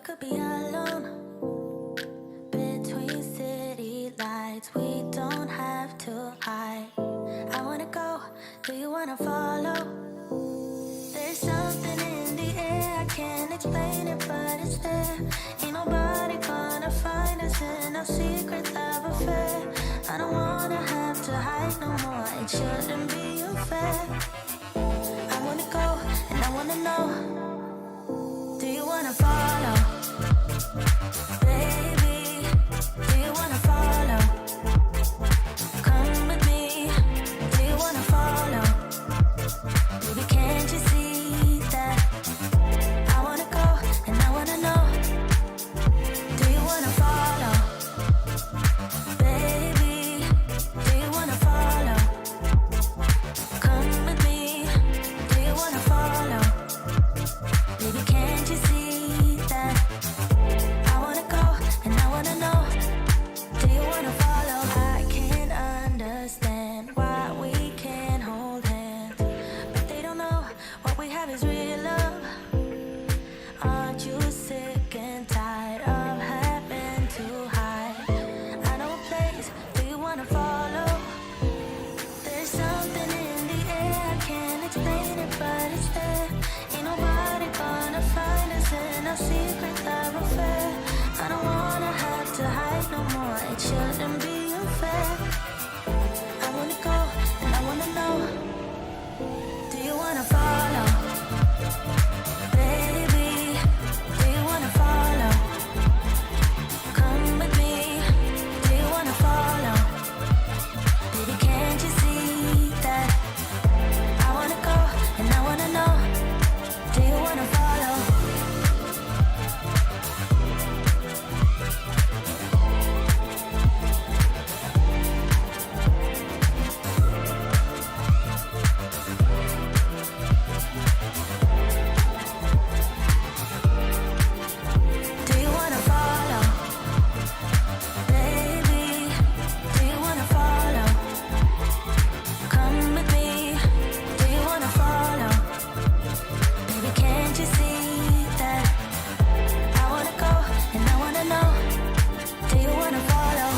could be alone between city lights. We don't have to hide. I wanna go, do you wanna follow? There's something in the air, I can't explain it, but it's there. Ain't nobody gonna find us in our secret love affair. I don't wanna have to hide no more, it shouldn't be unfair. I wanna go, and I wanna know, do you wanna follow? Baby, do you wanna follow? Come with me, do you wanna follow? Baby, can't you see that? I wanna go, and I wanna know, do you wanna follow? Baby, do you wanna follow? Come with me, do you wanna follow? Baby, can't you see that? I wanna go, and I wanna know, do you wanna follow? I can't understand why we can't hold hands, but they don't know what we have is real love. Aren't you sick and tired of having to hide? I know a place, do you wanna follow? There's something in the air, I can't explain it, but it's there. Ain't nobody gonna find us in our secret love affair. I don't wanna have to hide no more, it shouldn't be unfair. I wanna go, and I wanna know, do you wanna follow? Baby, do you wanna follow? Come with me, do you wanna follow? Baby, can't you see that? I wanna go, and I wanna know, do you wanna follow? Do you wanna follow? Baby, do you wanna follow? Come with me, do you wanna follow? Baby, can't you see that? I wanna go, and I wanna know, do you wanna follow?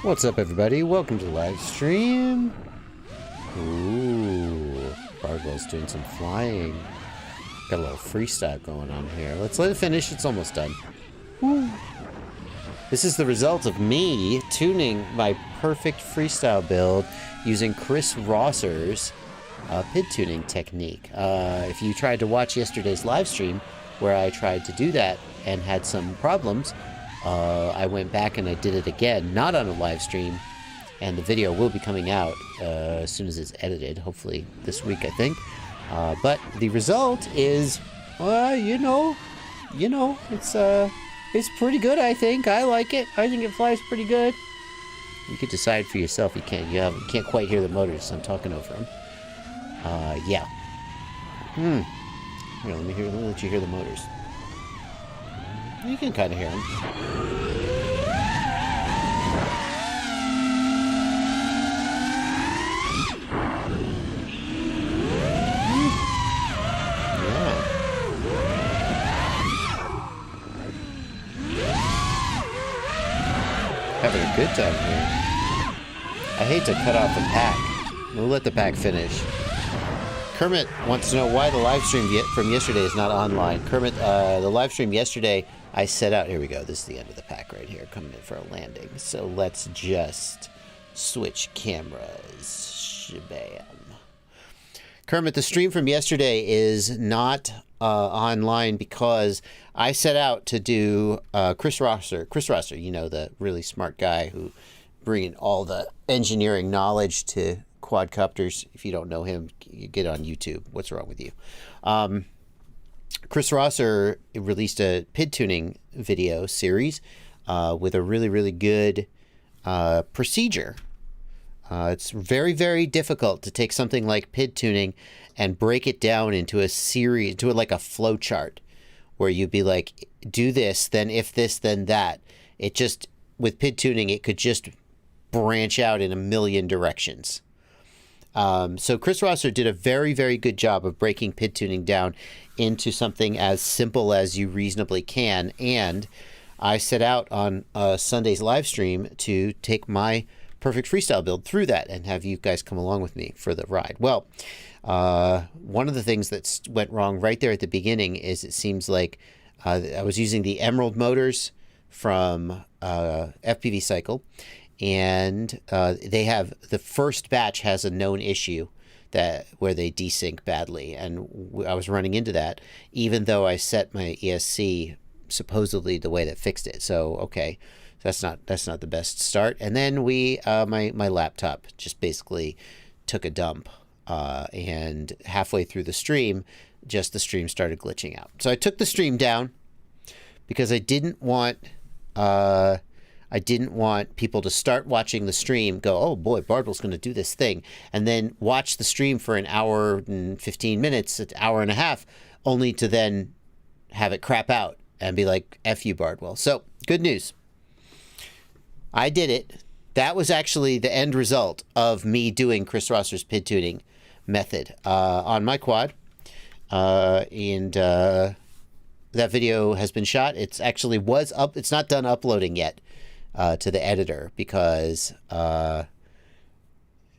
What's up, everybody? Welcome to the live stream. Ooh, Bardwell's doing some flying. Got a little freestyle going on here. Let's let it finish. It's almost done. Woo. This is the result of me tuning my perfect freestyle build using Chris Rosser's PID tuning technique. If you tried to watch yesterday's live stream where I tried to do that and had some problems, I went back and I did it again, not on a live stream, and the video will be coming out as soon as it's edited, hopefully this week, I think. But the result is, it's pretty good, I think. I like it. I think it flies pretty good. You could decide for yourself. You can't quite hear the motors, so I'm talking over them. Yeah. Here, let me let you hear the motors. You can kind of hear them. Yeah. Having a good time here. I hate to cut off the pack. We'll let the pack finish. Kermit wants to know why the live stream from yesterday is not online. Kermit, the live stream yesterday, I set out. Here we go. This is the end of the pack right here, coming in for a landing. So let's just switch cameras. Shabam. Kermit, the stream from yesterday is not online because I set out to do Chris Rosser. Chris Rosser, you know, the really smart guy who bringing all the engineering knowledge to quadcopters. If you don't know him, you get on YouTube. What's wrong with you? Chris Rosser released a PID tuning video series with a really, really good procedure It's very, very difficult to take something like PID tuning and break it down into a series, to like a flow chart, where you'd be like, do this, then if this, then that. It just, with PID tuning, it could just branch out in a million directions. So Chris Rosser did a very, very good job of breaking PID tuning down into something as simple as you reasonably can. And I set out on Sunday's live stream to take my perfect freestyle build through that and have you guys come along with me for the ride. Well, one of the things that went wrong right there at the beginning is it seems like I was using the Emerald motors from FPV Cycle, and they have, the first batch has a known issue where they desync badly, and I was running into that even though I set my ESC supposedly the way that fixed it. So okay, that's not the best start. And then my laptop just basically took a dump, and halfway through the stream, the stream started glitching out. So I took the stream down because I didn't want people to start watching the stream, go, oh boy, Bardwell's going to do this thing, and then watch the stream for an hour and 15 minutes, an hour and a half, only to then have it crap out and be like, F you, Bardwell. So, good news. I did it. That was actually the end result of me doing Chris Rosser's PID tuning method on my quad. And that video has been shot. It's actually was up. It's not done uploading yet to the editor because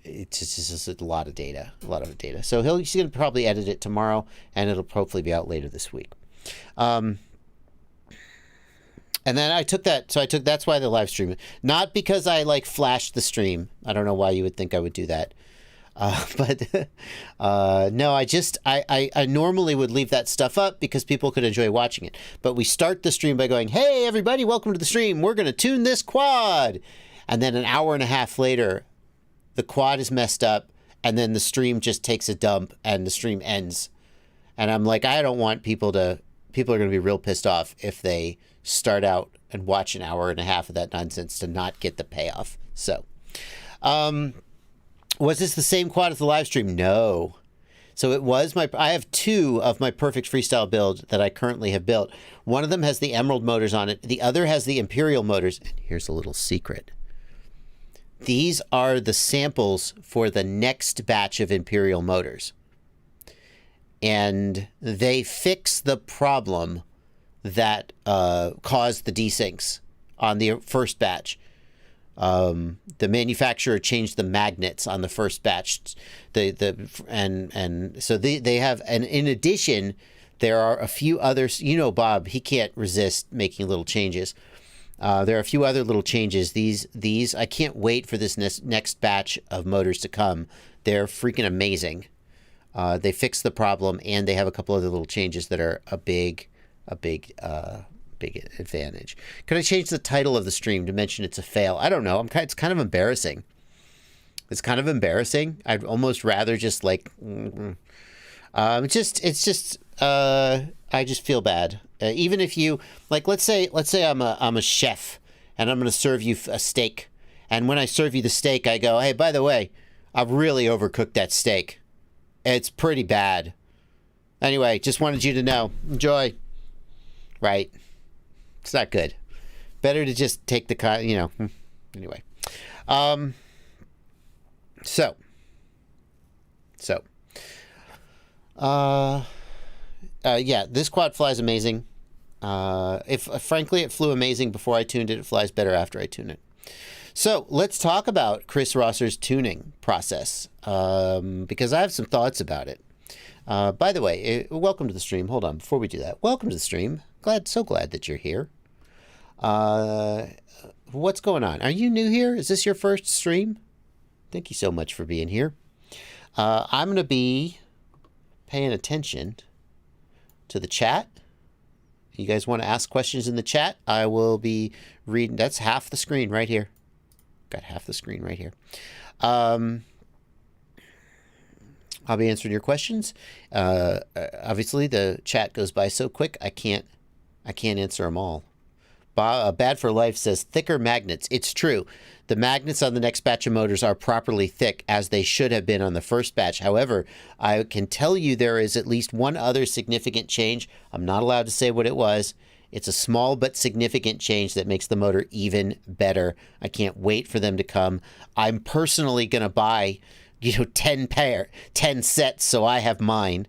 it's just a lot of data, So he's going to probably edit it tomorrow, and it'll hopefully be out later this week. And then I took that, that's why the live stream, not because I like flashed the stream. I don't know why you would think I would do that. But no, I normally would leave that stuff up because people could enjoy watching it. But we start the stream by going, hey, everybody, welcome to the stream. We're going to tune this quad. And then an hour and a half later, the quad is messed up, and then the stream just takes a dump and the stream ends. And I'm like, I don't want people are going to be real pissed off if they start out and watch an hour and a half of that nonsense to not get the payoff. So, was this the same quad as the live stream? No. So it was I have two of my perfect freestyle build that I currently have built. One of them has the Emerald motors on it. The other has the Imperial motors. And here's a little secret. These are the samples for the next batch of Imperial motors. And they fix the problem that caused the desyncs on the first batch. The manufacturer changed the magnets on the first batch. And so they have, and in addition, there are a few others. You know, Bob, he can't resist making little changes. There are a few other little changes. These I can't wait for this next batch of motors to come. They're freaking amazing. They fix the problem, and they have a couple other little changes that are a big advantage. Could I change the title of the stream to mention it's a fail? I don't know. It's kind of embarrassing. It's kind of embarrassing. I'd almost rather just like, I just feel bad. Even if you like, let's say I'm a chef and I'm going to serve you a steak, and when I serve you the steak, I go, hey, by the way, I've really overcooked that steak. It's pretty bad. Anyway, just wanted you to know. Enjoy. Right. It's not good. Better to just take the, anyway. Yeah, this quad flies amazing. Frankly, it flew amazing before I tuned it. It flies better after I tune it. So let's talk about Chris Rosser's tuning process, because I have some thoughts about it. By the way, welcome to the stream. Hold on, before we do that, welcome to the stream. So glad that you're here. What's going on? Are you new here? Is this your first stream? Thank you so much for being here. I'm going to be paying attention to the chat. You guys want to ask questions in the chat? I will be reading. That's half the screen right here. Got half the screen right here. I'll be answering your questions. Obviously, the chat goes by so quick, I can't answer them all. Bad for Life says thicker magnets. It's true. The magnets on the next batch of motors are properly thick, as they should have been on the first batch. However, I can tell you there is at least one other significant change. I'm not allowed to say what it was. It's a small but significant change that makes the motor even better. I can't wait for them to come. I'm personally going to buy, 10 sets, so I have mine.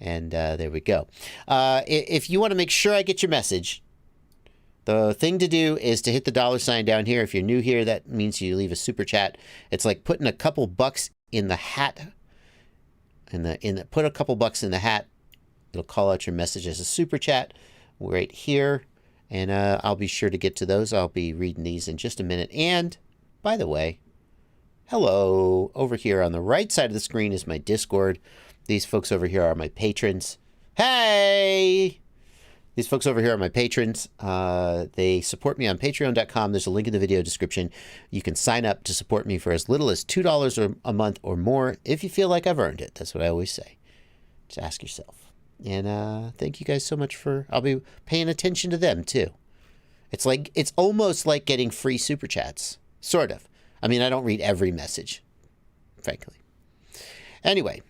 And there we go. If you want to make sure I get your message, the thing to do is to hit the $ down here. If you're new here, that means you leave a super chat. It's like putting a couple bucks in the hat. Put a couple bucks in the hat. It'll call out your message as a super chat right here. And I'll be sure to get to those. I'll be reading these in just a minute. And by the way, hello. Over here on the right side of the screen is my Discord. These folks over here are my patrons. Hey! These folks over here are my patrons. They support me on patreon.com. There's a link in the video description. You can sign up to support me for as little as $2 a month or more if you feel like I've earned it. That's what I always say. Just ask yourself. And thank you guys so much I'll be paying attention to them too. It's almost like getting free super chats. Sort of. I mean, I don't read every message, frankly. Anyway,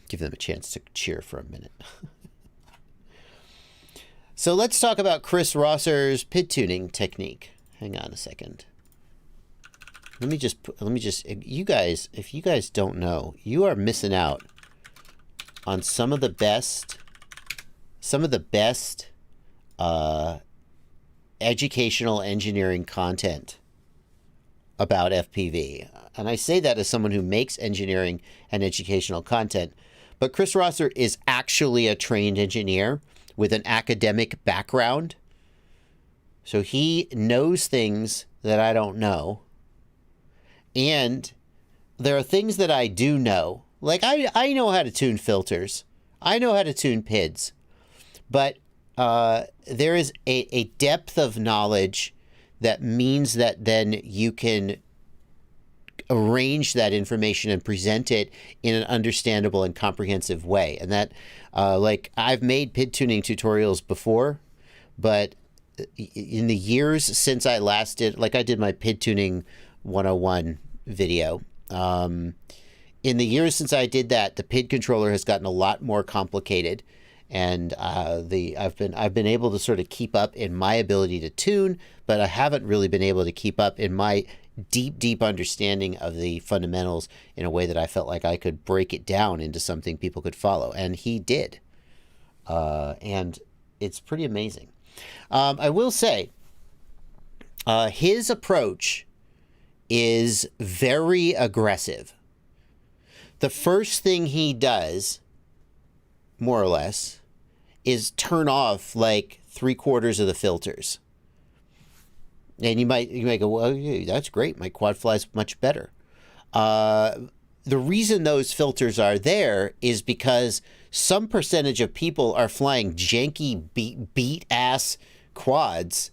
give them a chance to cheer for a minute. So let's talk about Chris Rosser's PID tuning technique. Hang on a second. Let me just, you guys, if you guys don't know, you are missing out on some of the best educational engineering content about FPV. And I say that as someone who makes engineering and educational content. But Chris Rosser is actually a trained engineer with an academic background. So he knows things that I don't know. And there are things that I do know. Like I know how to tune filters. I know how to tune PIDs. But there is a depth of knowledge that means that then you can arrange that information and present it in an understandable and comprehensive way. And that, I've made PID tuning tutorials before, but in the years since I last did, I did my PID tuning 101 video. In the years since I did that, the PID controller has gotten a lot more complicated. And I've been able to sort of keep up in my ability to tune, but I haven't really been able to keep up in my deep understanding of the fundamentals in a way that I felt like I could break it down into something people could follow. And he did. And it's pretty amazing. I will say, his approach is very aggressive. The first thing he does, more or less, is turn off 3/4 of the filters. And you might go, well, yeah, that's great. My quad flies much better. The reason those filters are there is because some percentage of people are flying janky beat ass quads.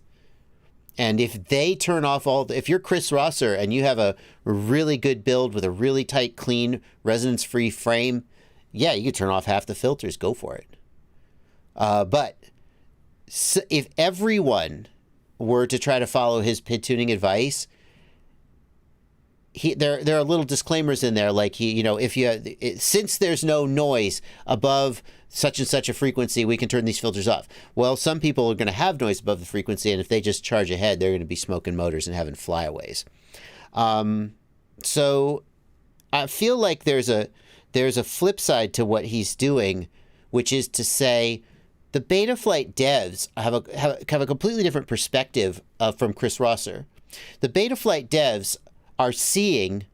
And if they turn off if you're Chris Rosser and you have a really good build with a really tight, clean, resonance-free frame, yeah, you could turn off half the filters. Go for it. But if everyone were to try to follow his PID tuning advice, there are little disclaimers in there, since there's no noise above such and such a frequency, we can turn these filters off. Well, some people are going to have noise above the frequency, and if they just charge ahead, they're going to be smoking motors and having flyaways. So I feel like there's a flip side to what he's doing, which is to say the Betaflight devs have a completely different perspective from Chris Rosser. The Betaflight devs are seeing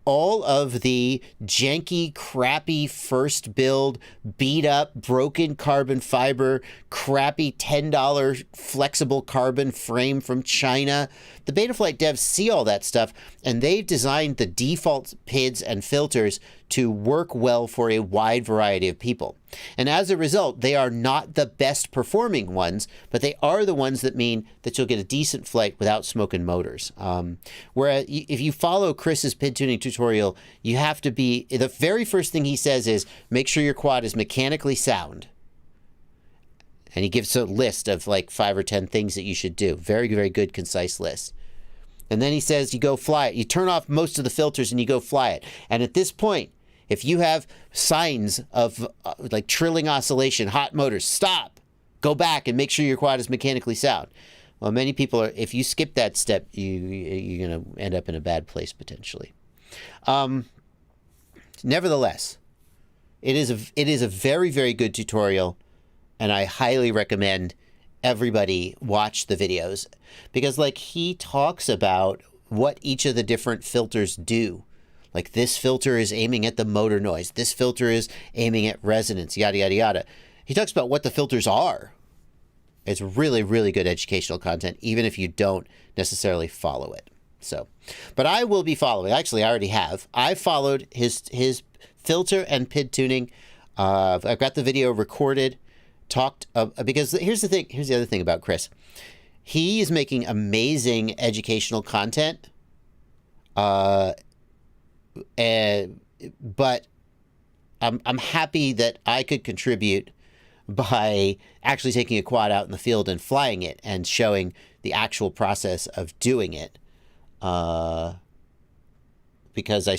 all of the janky, crappy first build, beat up, broken carbon fiber, crappy $10 flexible carbon frame from China. The Betaflight devs see all that stuff, and they've designed the default PIDs and filters to work well for a wide variety of people. And as a result, they are not the best performing ones, but they are the ones that mean that you'll get a decent flight without smoking motors. Whereas if you follow Chris's PID tuning tutorial, you have to be, the very first thing he says is make sure your quad is mechanically sound. And he gives a list of like 5 or 10 things that you should do. Very, very good, concise list. And then he says you go fly it. You turn off most of the filters and you go fly it. And at this point, if you have signs of like trilling oscillation, hot motors, stop. Go back and make sure your quad is mechanically sound. Well, many people are, if you skip that step, you're going to end up in a bad place potentially. Nevertheless, it is a very, very good tutorial, and I highly recommend everybody watch the videos, because like he talks about what each of the different filters do. Like this filter is aiming at the motor noise. This filter is aiming at resonance, yada, yada, yada. He talks about what the filters are. It's really, really good educational content, even if you don't necessarily follow it. So, but I will be following. Actually, I already have. I followed his filter and PID tuning. I've got the video recorded, because here's the thing. Here's the other thing about Chris. He is making amazing educational content. But I'm happy that I could contribute by actually taking a quad out in the field and flying it and showing the actual process of doing it. Because I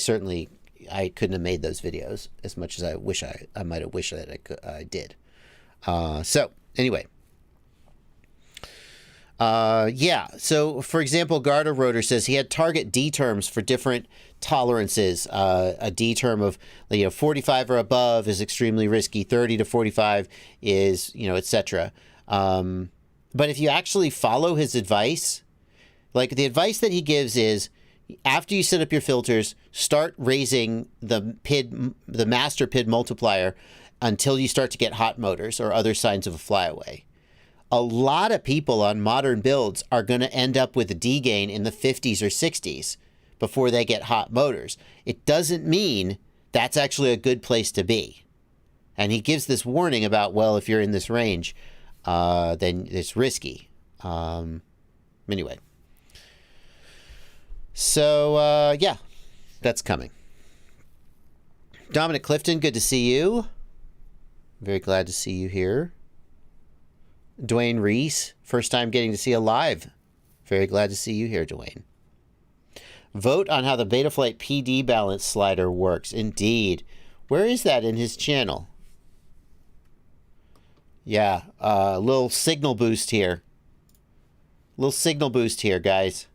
couldn't have made those videos as much as I wish I might have wished that I did. So anyway. Yeah. So for example, Garter Rotor says he had target D terms for different tolerances. A D term of 45 or above is extremely risky. 30 to 45 is, etc. But if you actually follow his advice, like the advice that he gives is, after you set up your filters, start raising the master PID multiplier until you start to get hot motors or other signs of a flyaway. A lot of people on modern builds are going to end up with a D gain in the 50s or 60s before they get hot motors. It doesn't mean that's actually a good place to be. And he gives this warning about, well, if you're in this range, then it's risky. Anyway. So, yeah, that's coming. Dominic Clifton, good to see you. Very glad to see you here. Dwayne Reese, first time getting to see a live. Very glad to see you here, Dwayne. Vote on how the Betaflight PD balance slider works. Indeed. Where is that in his channel? Yeah, a little signal boost here. Little signal boost here, guys.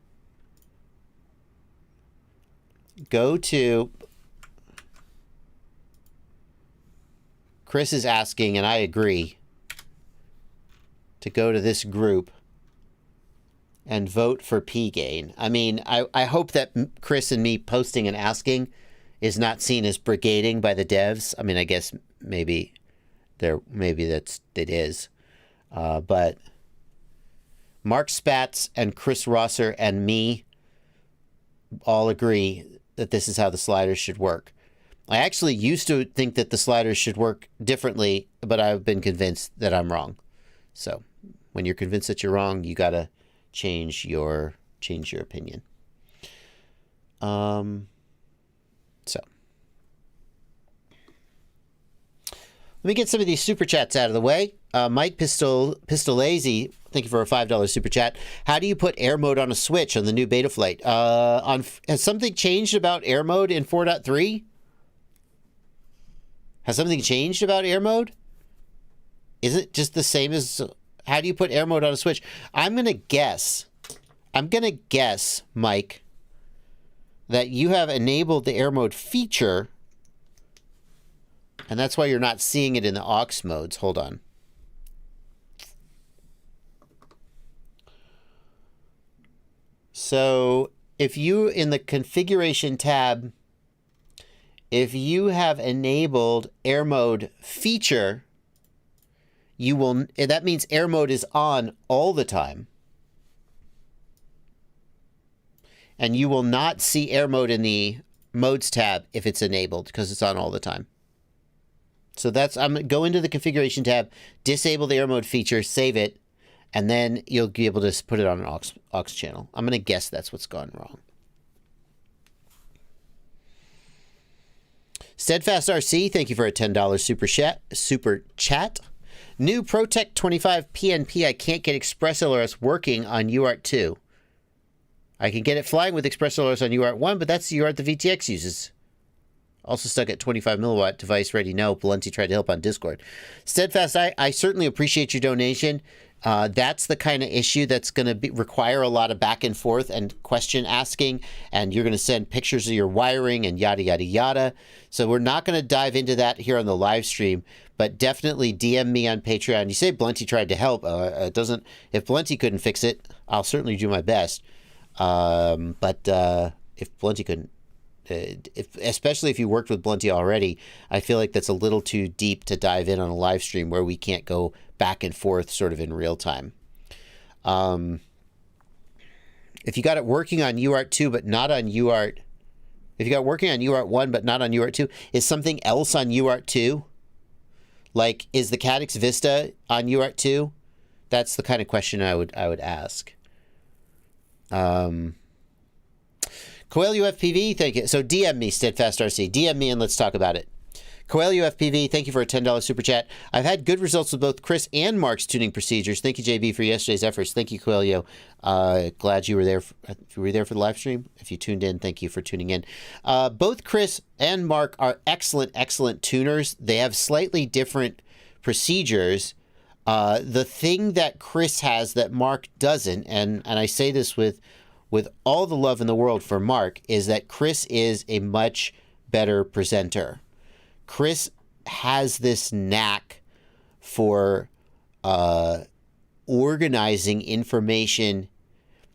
Go to... Chris is asking, and I agree, to go to this group and vote for P gain. I mean, I hope that Chris and me posting and asking is not seen as brigading by the devs. I mean, I guess maybe it is. But Mark Spatz and Chris Rosser and me all agree that this is how the sliders should work. I actually used to think that the sliders should work differently, but I've been convinced that I'm wrong. So when you're convinced that you're wrong, you got to change your opinion. So let me get some of these super chats out of the way. Mike Pistolesi, thank you for a $5 super chat. How do you put air mode on a switch on the new Betaflight? Has something changed about air mode in 4.3? Has something changed about air mode? Is it just the same as... How do you put air mode on a switch? I'm going to guess, Mike, that you have enabled the air mode feature, and that's why you're not seeing it in the aux modes. Hold on. So if you, in the configuration tab, if you have enabled air mode feature, you will, that means air mode is on all the time. And you will not see air mode in the modes tab if it's enabled, because it's on all the time. So that's, I'm going to go into the configuration tab, disable the air mode feature, save it, and then you'll be able to put it on an aux channel. I'm going to guess that's what's gone wrong. Steadfast RC, thank you for a $10 super chat. New ProTech 25 PNP. I can't get ExpressLRS working on UART 2. I can get it flying with ExpressLRS on UART 1, but that's the UART the VTX uses. Also stuck at 25 milliwatt device ready. No, Valenti tried to help on Discord. Steadfast, I certainly appreciate your donation. That's the kind of issue that's going to require a lot of back and forth and question asking, and you're going to send pictures of your wiring and yada, yada, yada. So we're not going to dive into that here on the live stream, but definitely DM me on Patreon. You say Valenti tried to help. It doesn't. If Valenti couldn't fix it, I'll certainly do my best. But if Valenti couldn't, especially if you worked with Valenti already, I feel like that's a little too deep to dive in on a live stream where we can't go back and forth sort of in real time. If you got it working on UART 2 but not on UART, if you got it working on UART 1 but not on UART 2, is something else on UART 2? Like, is the Cadix Vista on UART 2? That's the kind of question I would ask. Coelho FPV, thank you. So DM me, Steadfast RC. DM me and let's talk about it. Coelho FPV, thank you for a $10 super chat. I've had good results with both Chris and Mark's tuning procedures. Thank you, JB, for yesterday's efforts. Thank you, Coelho. Glad you were there. If you were there for the live stream, if you tuned in, thank you for tuning in. Both Chris and Mark are excellent tuners. They have slightly different procedures. The thing that Chris has that Mark doesn't, and I say this with all the love in the world for Mark, is that Chris is a much better presenter. Chris has this knack for organizing information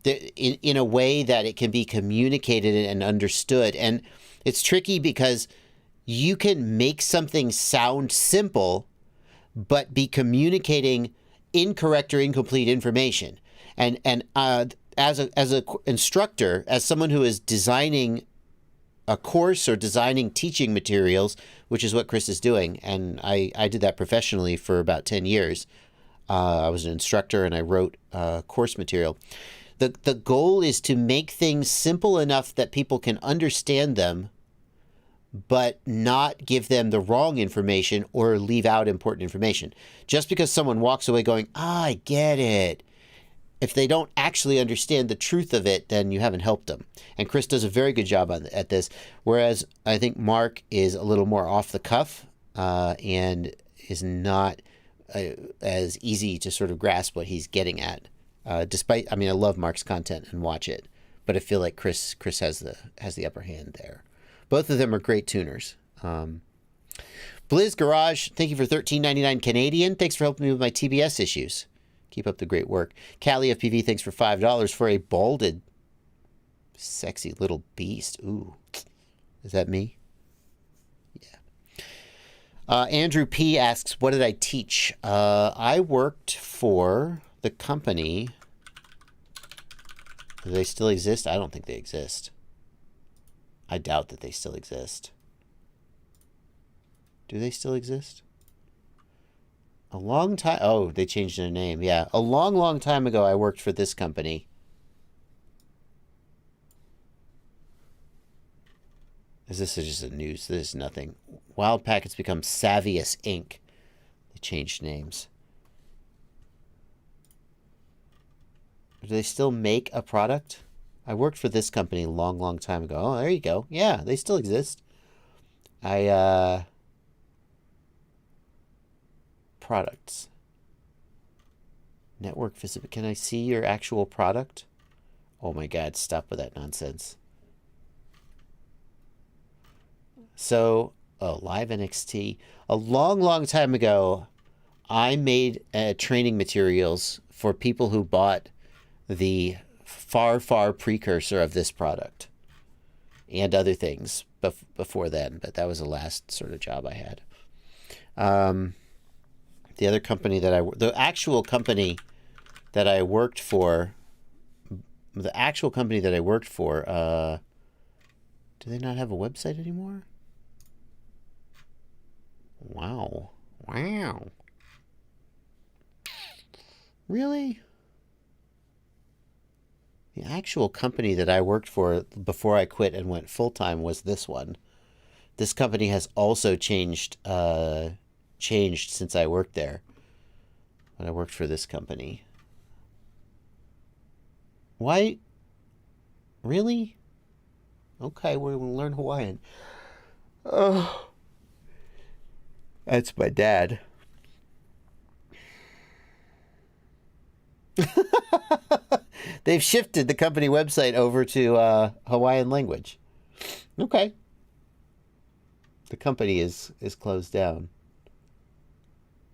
in a way that it can be communicated and understood. And it's tricky because you can make something sound simple, but be communicating incorrect or incomplete information. And as an instructor, as someone who is designing a course or designing teaching materials, which is what Chris is doing, and I did that professionally for about 10 years. I was an instructor and I wrote course material. The goal is to make things simple enough that people can understand them, but not give them the wrong information or leave out important information. Just because someone walks away going, I get it, if they don't actually understand the truth of it, then you haven't helped them. And Chris does a very good job at this, whereas I think Mark is a little more off the cuff and is not as easy to sort of grasp what he's getting at. Despite, I mean, I love Mark's content and watch it, but I feel like Chris has the upper hand there. Both of them are great tuners. Blizz Garage, thank you for $13.99 Canadian. Thanks for helping me with my TBS issues. Keep up the great work. Callie FPV, thanks for $5 for a balded, sexy little beast. Ooh, is that me? Yeah. Andrew P asks, what did I teach? I worked for the company. Do they still exist? I don't think they exist. I doubt that they still exist. Do they still exist? A long time... Oh, they changed their name. Yeah, a long time ago, I worked for this company. Is this just a news? This is nothing. Wild Packets become Savius Inc. They changed names. Do they still make a product? I worked for this company a long time ago. Oh, there you go. Yeah, they still exist. Products. Network visibility. Can I see your actual product? Oh my God, stop with that nonsense. So, Live NXT. A long time ago, I made training materials for people who bought the far precursor of this product and other things before then, but that was the last sort of job I had. The other company the actual company that I worked for, do they not have a website anymore? Wow. Really? The actual company that I worked for before I quit and went full-time was this one. This company has also changed since I worked there. when I worked for this company. Why? Really? Okay, we're going to learn Hawaiian. Oh. That's my dad. They've shifted the company website over to Hawaiian language. Okay. The company is closed down.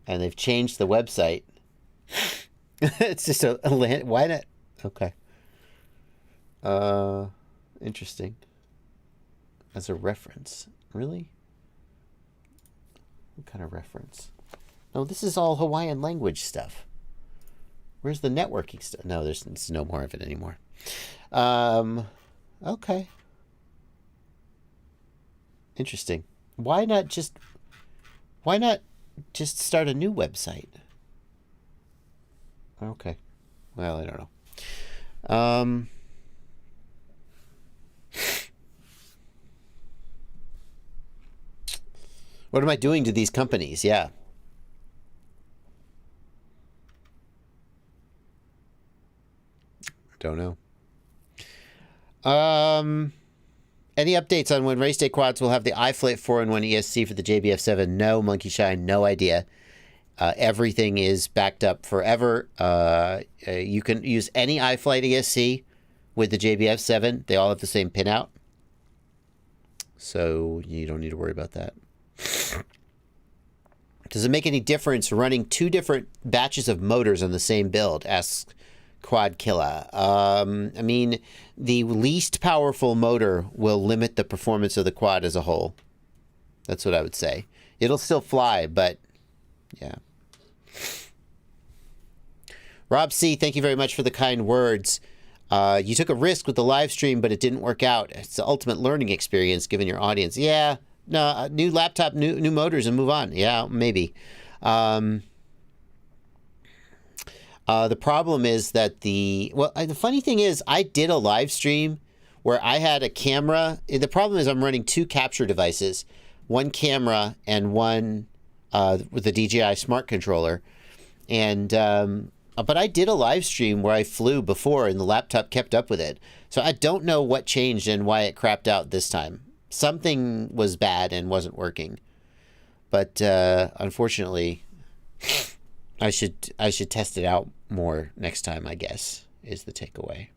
And they've changed the website. It's just a land. Why not? Okay. Interesting. As a reference. Really? What kind of reference? No, this is all Hawaiian language stuff. Where's the networking stuff? No, there's no more of it anymore. Okay. Interesting. Why not just start a new website? Okay. Well, I don't know. What am I doing to these companies? Yeah. Don't know. Any updates on when race day quads will have the iFlight 4-in-1 ESC for the JBF7? No, Monkey Shine, no idea. Everything is backed up forever. You can use any iFlight ESC with the JBF7. They all have the same pinout. So you don't need to worry about that. Does it make any difference running two different batches of motors on the same build? Asks Quad Killer. I mean, the least powerful motor will limit the performance of the quad as a whole. That's what I would say. It'll still fly, but yeah. Rob C., thank you very much for the kind words. You took a risk with the live stream, but it didn't work out. It's the ultimate learning experience given your audience. Yeah, no, new laptop, new motors, and move on. Yeah, maybe. The problem is that the funny thing is I did a live stream where I had a camera. The problem is I'm running two capture devices, one camera and one with the DJI smart controller. And but I did a live stream where I flew before and the laptop kept up with it. So I don't know what changed and why it crapped out this time. Something was bad and wasn't working. But unfortunately, I should test it out more next time, I guess, is the takeaway.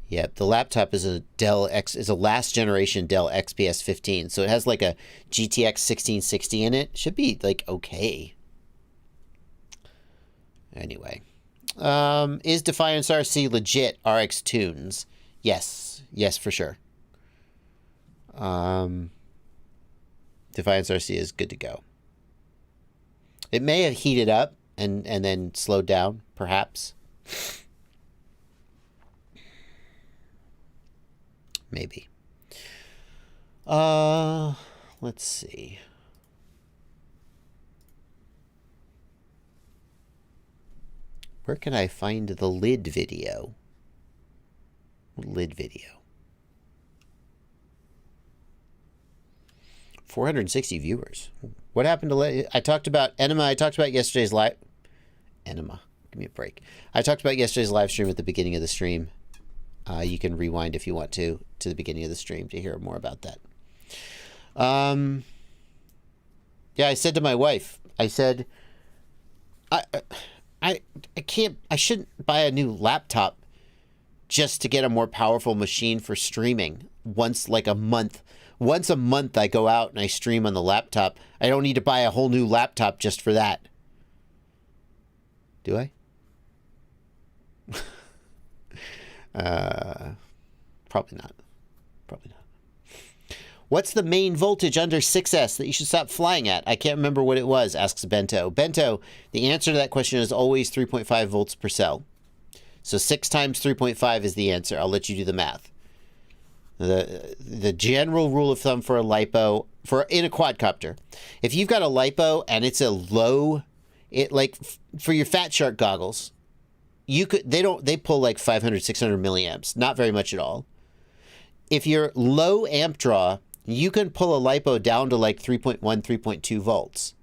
Yep, the laptop is a last generation Dell XPS 15, so it has like a GTX 1660 in it. Should be like okay. Anyway, is Defiance RC legit RX tunes? Yes, for sure. Defiance RC is good to go. It may have heated up and then slowed down, perhaps. Maybe. Let's see. Where can I find the lid video? Lid video. 460 viewers. What happened to... I talked about Enema. I talked about yesterday's live... Enema. Give me a break. I talked about yesterday's live stream at the beginning of the stream. You can rewind if you want to the beginning of the stream to hear more about that. Yeah, I said to my wife, I said, I shouldn't buy a new laptop just to get a more powerful machine for streaming once a month I go out and I stream on the laptop. I don't need to buy a whole new laptop just for that. Do I? Probably not. What's the main voltage under 6S that you should stop flying at? I can't remember what it was, asks Bento. Bento, the answer to that question is always 3.5 volts per cell. So 6 times 3.5 is the answer. I'll let you do the math. The general rule of thumb for a LiPo, in a quadcopter, if you've got a LiPo and it's a low, for your Fat Shark goggles, they pull like 500, 600 milliamps, not very much at all. If your low amp draw you can pull a LiPo down to like 3.1, 3.2 volts.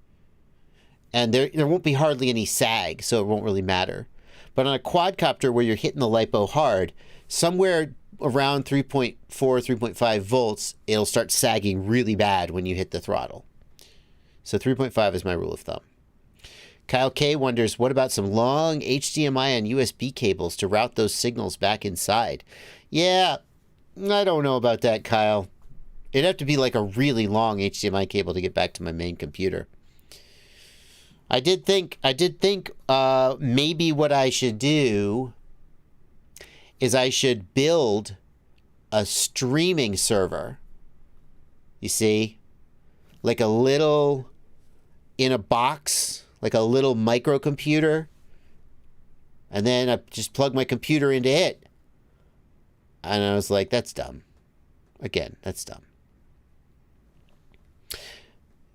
And there won't be hardly any sag, so it won't really matter. But on a quadcopter where you're hitting the LiPo hard, somewhere around 3.4, 3.5 volts, it'll start sagging really bad when you hit the throttle. So 3.5 is my rule of thumb. Kyle K wonders, what about some long HDMI and USB cables to route those signals back inside? Yeah, I don't know about that, Kyle. It'd have to be like a really long HDMI cable to get back to my main computer. I did think maybe what I should do is I should build a streaming server. You see? Like a little, in a box, like a little microcomputer. And then I just plug my computer into it. And I was like, that's dumb. Again, that's dumb.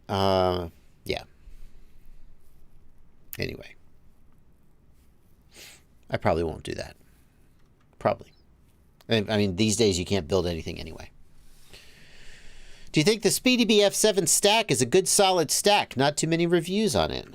Yeah. Anyway. I probably won't do that. Probably. I mean, these days you can't build anything anyway. Do you think the SpeedyBee F7 stack is a good solid stack? Not too many reviews on it.